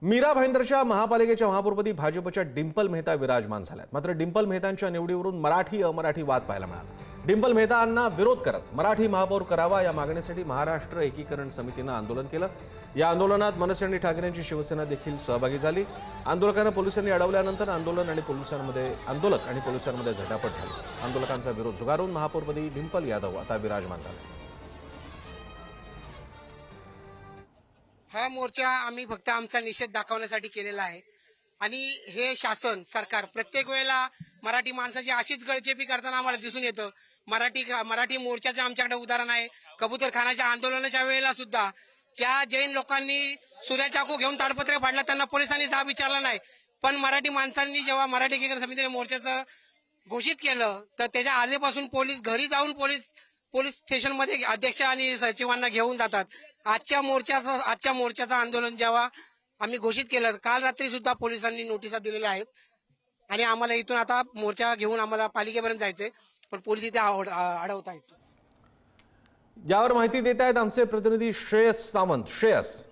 मीरा भाईंदरच्या महापालिकेच्या महापौरपदी भाजपच्या डिंपल मेहता विराजमान झाल्यात। मात्र डिंपल मेहतांच्या निवडीवरून मराठी अमराठी वाद पाहायला मिळाला। डिंपल मेहतांना विरोध करत मराठी महापौर करावा या मागणीसाठी महाराष्ट्र एकीकरण समितीने आंदोलन केलं। या आंदोलनात मनसे आणि ठाकरेंची शिवसेना देखील सहभागी झाली। आंदोलकांना पोलिसांनी अडवल्यानंतर आंदोलक आणि पोलिसांमध्ये झटापट झाली। आंदोलकांचा विरोध झुगारून महापौरपदी डिंपल यादव आता विराजमान झाले। हा मोर्चा आम्ही फक्त आमचा निषेध दाखवण्यासाठी केलेला आहे आणि हे शासन सरकार प्रत्येक वेळेला मराठी माणसाची अशीच गळचेपी करताना आम्हाला दिसून येतं। मराठी मोर्चाचं आमच्याकडे उदाहरण आहे। कबूतरखानाच्या आंदोलनाच्या वेळेला सुद्धा ज्या जैन लोकांनी सूर्याचाकू घेऊन ताडपत्रे फाडला त्यांना पोलिसांनी जाब विचारला नाही, पण मराठी माणसांनी जेव्हा मराठी एकीकरण समितीने मोर्चाचं घोषित केलं तर त्याच्या आधीपासून पोलीस घरी जाऊन पोलीस स्टेशनमध्ये अध्यक्ष आणि सचिवांना घेऊन जातात। आजच्या मोर्चाचं आंदोलन जेव्हा आम्ही घोषित केलं, काल रात्री सुद्धा पोलिसांनी नोटिसा दिलेल्या आहेत आणि आम्हाला इथून आता मोर्चा घेऊन आम्हाला पालिकेपर्यंत जायचंय, पण पोलीस इथे अडवत आहेत। यावर माहिती देत आहेत आमचे प्रतिनिधी श्रेयस सावंत। श्रेयस,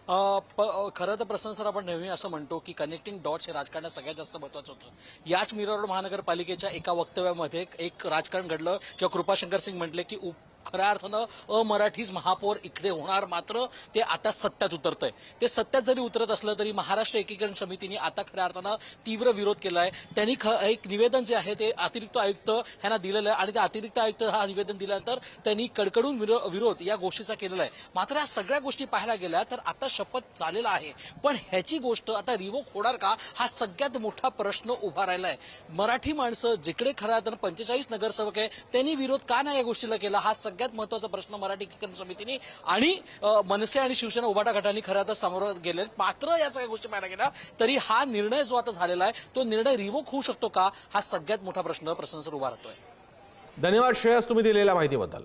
खरं तर प्रसन्न सर, आपण नेहमी असं म्हणतो की कनेक्टिंग डॉट्स हे राजकारणात सगळ्यात जास्त महत्वाचं होतं। याच मीरा रोड महानगरपालिकेच्या एका वक्तव्यामध्ये एक राजकारण घडलं जेव्हा कृपाशंकर सिंग म्हटले की खऱ्या अर्थानं अमराठीच महापौर इकडे होणार, मात्र ते आता सत्यात उतरतंय। ते सत्यात जरी उतरत असलं तरी महाराष्ट्र एकीकरण समितीने आता खऱ्या अर्थानं तीव्र विरोध केलाय। त्यांनी एक निवेदन जे आहे ते अतिरिक्त आयुक्त यांना दिलेलं आहे आणि ते अतिरिक्त आयुक्त हा निवेदन दिल्यानंतर त्यांनी कडकडून विरोध या गोष्टीचा केलेला आहे। मात्र या सगळ्या गोष्टी पाहायला गेल्या तर आता शपथ झालेला आहे, पण ह्याची गोष्ट आता रिवोक होणार का हा सगळ्यात मोठा प्रश्न उभा राहिलाय। मराठी माणसं जिकडे खऱ्या अर्थानं 45 नगरसेवक आहे त्यांनी विरोध का नाही या गोष्टीला केला, हा सगळ्यात महत्वाचा प्रश्न मराठी एकीकरण समितीने आणि मनसे आणि शिवसेना उभाटा गटांनी खरं आता समोर गेले। मात्र या सगळ्या गोष्टी पाहायला गेला तरी हा निर्णय जो आता झालेला आहे तो निर्णय रिवोक होऊ शकतो का हा सगळ्यात मोठा प्रश्न प्रसन्न सर उभा राहतोय। धन्यवाद श्रेयस, तुम्ही दिलेल्या माहितीबद्दल।